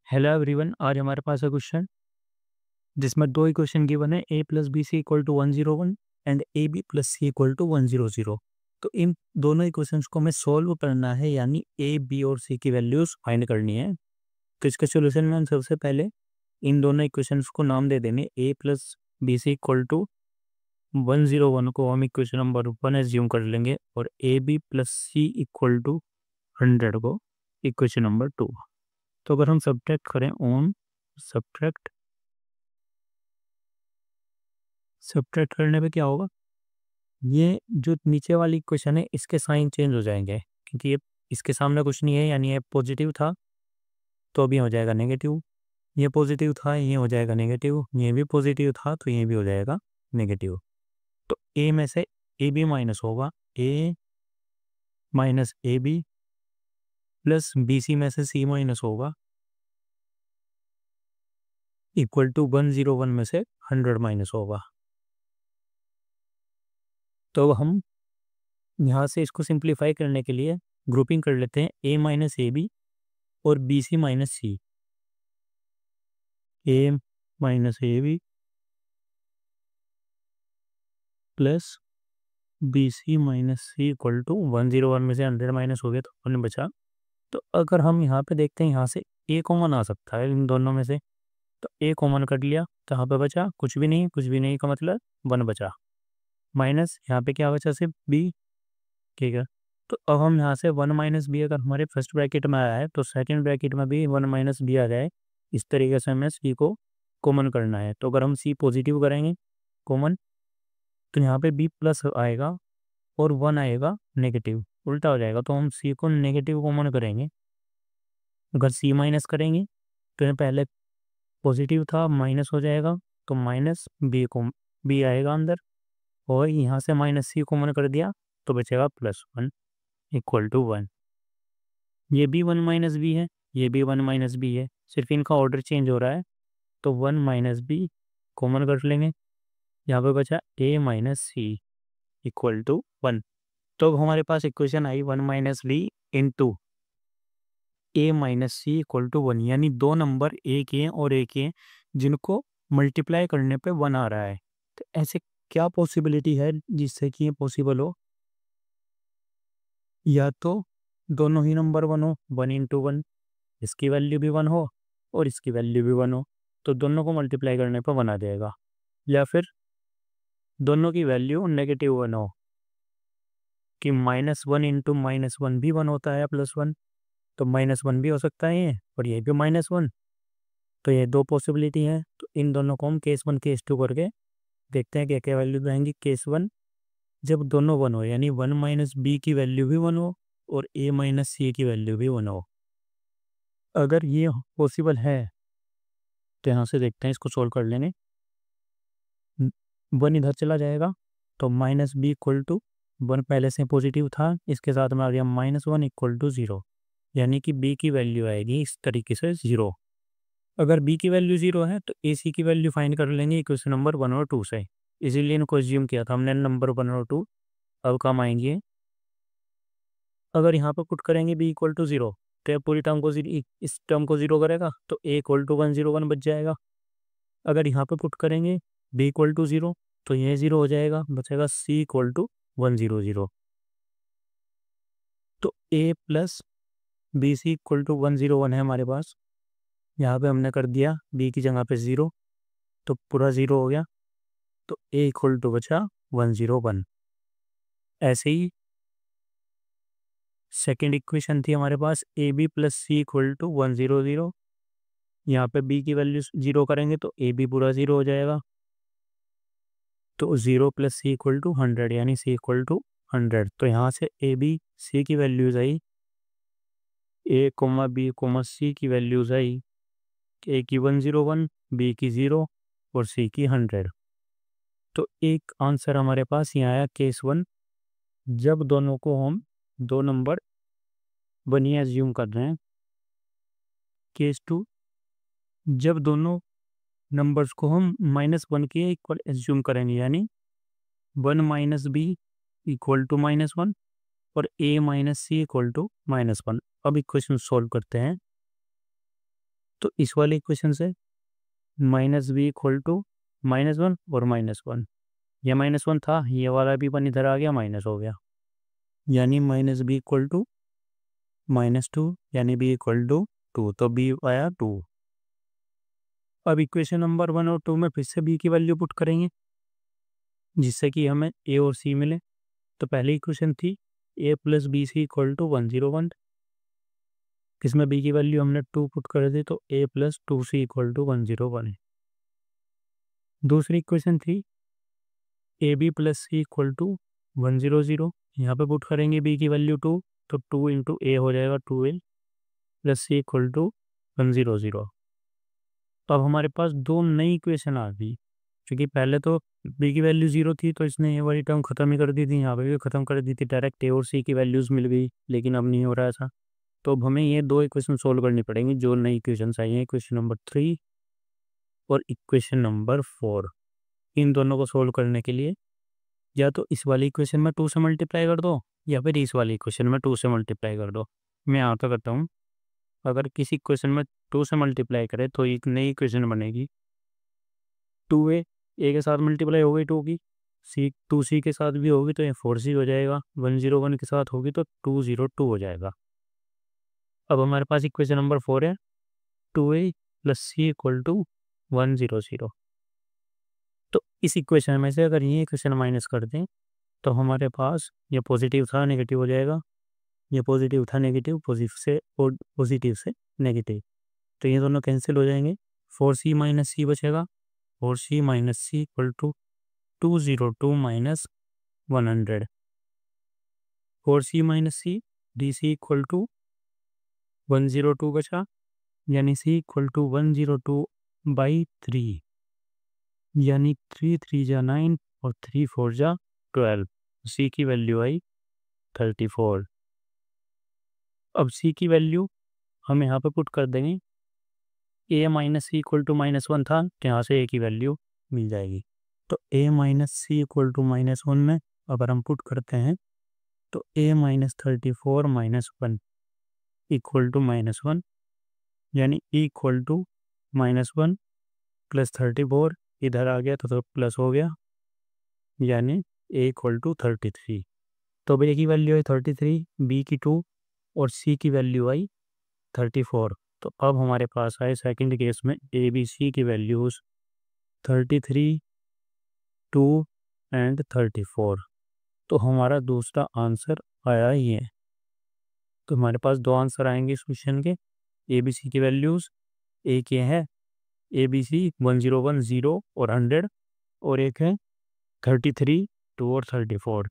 Hello everyone, आज हमारे पास है क्वेश्चन जिसमें दो इक्वेशन गिवन है। a plus B C equal to 101 and a B plus C equal to 100। तो इन दोनों इक्वेशंस को हमें सॉल्व करना है, यानी a b और c की वैल्यूज फाइंड करनी है। तो इसके सोल्यूशन में हम सबसे पहले इन दोनों इक्वेशंस को नाम दे देंगे। a plus B C equal to 101 को हम इक्वेशन नंबर 1 एज्यूम कर लेंगे और a B plus C equal to 100 को इक्वेशन नंबर 2। तो अगर हम सब्ट्रैक्ट करें ऑन सब्ट्रैक्ट करने पे क्या होगा, ये जो नीचे वाली इक्वेशन है इसके साइन चेंज हो जाएंगे, क्योंकि ये इसके सामने कुछ नहीं है, यानी ये पॉजिटिव था तो अभी हो जाएगा नेगेटिव, ये पॉजिटिव था ये हो जाएगा नेगेटिव, ये भी पॉजिटिव था तो ये भी हो जाएगा नेगेटिव। तो ए में से ए बी माइनस होगा, A minus A B plus B C में से सी माइनस होगा इक्वल टू 101 में से 100 माइनस होगा। तो हम यहाँ से इसको सिंप्लीफाई करने के लिए ग्रुपिंग कर लेते हैं, ए माइनस ए बी और b c minus c. A minus A B plus B c minus C equal to 101 में से 100 माइनस हो गया तो 1 बचा। तो अगर हम यहाँ पे देखते हैं, यहाँ से ए कॉमन आ सकता है इन दोनों में से, तो ए कॉमन कर लिया तो यहाँ पे बचा कुछ भी नहीं, कुछ भी नहीं का मतलब 1 बचा, माइनस यहाँ पे क्या बचा सिर्फ बी। ठीक है, तो अब हम यहाँ से 1 माइनस बी अगर हमारे फर्स्ट ब्रैकेट में आया है तो सेकंड ब्रैकेट में भी 1 माइनस बी आ जाए। इस तरीके से हमें सी को कॉमन करना है। तो अगर हम सी पॉजिटिव करेंगे कॉमन तो यहाँ पे बी प्लस आएगा और 1 आएगा नेगेटिव, उल्टा हो जाएगा। तो हम सी को नेगेटिव कॉमन करेंगे। अगर सी माइनस करेंगे तो ये पहले पॉजिटिव था माइनस हो जाएगा, तो माइनस बी को बी आएगा अंदर, और यहाँ से माइनस सी कॉमन कर दिया तो बचेगा +1 इक्वल टू 1। ये भी 1 माइनस बी है, ये भी 1 माइनस बी है, सिर्फ इनका ऑर्डर चेंज हो रहा है। तो 1 माइनस बी कॉमन कर लेंगे, यहाँ पे बचा A minus C equal to 1। तो अब हमारे पास इक्वेशन आई 1 minus B into A minus C equal to 1, यानी दो नंबर एक ही हैं और एक ही हैं जिनको मल्टीप्लाई करने पे 1 आ रहा है। तो ऐसे क्या पॉसिबिलिटी है जिससे कि ये पॉसिबल हो, या तो दोनों ही नंबर 1 हो, 1 इंटू 1, इसकी वैल्यू भी 1 हो और इसकी वैल्यू भी 1 हो, तो दोनों को मल्टीप्लाई करने पर 1 आ जाएगा, या फिर दोनों की वैल्यू नेगेटिव 1 हो, कि -1 इंटू -1 भी 1 होता है +1, तो -1 भी हो सकता है ये, और ये भी -1। तो ये दो पॉसिबिलिटी है। तो इन दोनों को हम केस 1 केस 2 करके देखते हैं क्या क्या वैल्यू रहेंगी। केस 1, जब दोनों 1 हो, यानी 1 माइनस बी की वैल्यू भी 1 हो और ए माइनस सी की वैल्यू भी 1 हो। अगर ये पॉसिबल है तो यहाँ से देखते हैं, इसको सोल्व कर लेंगे। 1 इधर चला जाएगा तो माइनस बी इक्वल टू 1 पहले से पॉजिटिव था, इसके साथ में आ गया -1 इक्वल टू 0, यानी कि बी की वैल्यू आएगी इस तरीके से 0। अगर बी की वैल्यू 0 है तो ए सी की वैल्यू फाइंड कर लेंगे इक्वेशन नंबर 1 और 2 से। इसीलिए इनको एज्यूम किया था हमने नंबर 1 और 2। अब काम आएंगे, अगर यहाँ पर पुट करेंगे बी इक्वल टू 0 तो ये पूरी टर्म को इस टर्म को 0 करेगा तो ए इक्वल टू 101 बच जाएगा। अगर यहाँ पे पुट करेंगे बी इक्वल टू 0 तो ये 0 हो जाएगा, बचेगा सी इक्वल टू 100। तो ए plus B C equal to 101 है हमारे पास। यहाँ पे हमने कर दिया बी की जगह पे 0, तो पूरा 0 हो गया, तो ए इक्वल टू बचा 101। ऐसे ही सेकेंड इक्वेशन थी हमारे पास A B plus C equal to 100। यहाँ पे बी की वैल्यू 0 करेंगे तो ए बी पूरा 0 हो जाएगा, तो 0 प्लस सी इक्वल टू 100, यानी सी इक्वल टू 100। तो यहाँ से ए बी सी की वैल्यूज आई, ए कोमा बी कोमा सी की वैल्यूज आई, ए की 101, बी की 0 और सी की 100। तो एक आंसर हमारे पास यहाँ आया केस 1, जब दोनों को हम दो नंबर बनिए एज्यूम कर रहे हैं। केस 2, जब दोनों नंबर्स को हम -1 के इक्वल एज्यूम करेंगे, यानी 1 माइनस बी इक्वल टू -1 और ए माइनस सी इक्वल टू -1। अब इक्वेशन सोल्व करते हैं। तो इस वाले इक्वेशन से माइनस बी इक्वल टू -1 और -1, ये -1 था, ये वाला भी 1 इधर आ गया, माइनस हो गया, यानी माइनस बी इक्वल टू -2, यानी बी इक्वल टू 2, तो बी आया 2। अब इक्वेशन नंबर 1 और 2 में फिर से बी की वैल्यू पुट करेंगे जिससे कि हमें ए और सी मिले। तो पहली इक्वेशन थी A plus B C equal to 101, जिसमें बी की वैल्यू हमने 2 पुट कर दी, तो ए प्लस 2 सी इक्वल टू 101 है। दूसरी इक्वेशन थी a B plus C equal to 100, यहाँ पे पुट करेंगे बी की वैल्यू 2, तो 2 इंटू ए हो जाएगा 2a plus C equal to 100। तो अब हमारे पास दो नई इक्वेशन आ गई, क्योंकि पहले तो बी की वैल्यू 0 थी, तो इसने ये वाली टर्म खत्म ही कर दी थी, यहाँ पे भी खत्म कर दी थी, डायरेक्ट ए और सी की वैल्यूज़ मिल गई, लेकिन अब नहीं हो रहा ऐसा। तो अब हमें ये दो इक्वेशन सोल्व करनी पड़ेंगी, जो नई इक्वेशन आई हैं, इक्वेशन नंबर 3 और इक्वेशन नंबर 4। इन दोनों को सोल्व करने के लिए या तो इस वाली इक्वेशन में 2 से मल्टीप्लाई कर दो, या फिर इस वाली इक्वेशन में 2 से मल्टीप्लाई कर दो। मैं यहाँ तो करता हूँ, अगर किसी इक्वेशन में 2 से मल्टीप्लाई करें तो एक नई इक्वेशन बनेगी 2a, ए के साथ मल्टीप्लाई हो गई 2 की, सी 2c के साथ भी होगी तो ये 4c हो जाएगा, 101 के साथ होगी तो 202 हो जाएगा। अब हमारे पास इक्वेशन नंबर 4 है 2a plus C equal to 100। तो इस इक्वेशन में से अगर ये इक्वेशन माइनस कर दें तो हमारे पास ये पॉजिटिव था नेगेटिव हो जाएगा, ये पॉजिटिव था नेगेटिव, पॉजिटिव से नेगेटिव, तो ये दोनों कैंसिल हो जाएंगे, 4c माइनस सी बचेगा, 4c minus C equal to 202 minus 100, 4c minus c d c equal to 102 बचा, यानी सी इक्वल टू 102/3, यानी 3 3 जा 9 और 3 4 जा 12, सी की वैल्यू आई 34। अब सी की वैल्यू हम यहाँ पे पुट कर देंगे, ए माइनस सी इक्वल टू -1 था, तो यहाँ से ए की वैल्यू मिल जाएगी। तो ए माइनस सी इक्वल टू -1 में अगर हम पुट करते हैं तो ए माइनस 34 माइनस 1 इक्वल टू -1, यानी ई इक्वल टू -1 प्लस 34, इधर आ गया तो प्लस हो गया, यानी ए इक्वल टू 33। तो ए की वैल्यू आई 33, बी की 2 और सी की वैल्यू आई 34। तो अब हमारे पास आए सेकंड केस में ए बी सी की वैल्यूज़ 33, 2 एंड 34। तो हमारा दूसरा आंसर आया ये। तो हमारे पास दो आंसर आएंगे इस क्वेश्चन के, ए बी सी की वैल्यूज़, एक ये है ए बी सी 101, 0 और 100, और एक है 33, 2 और 34।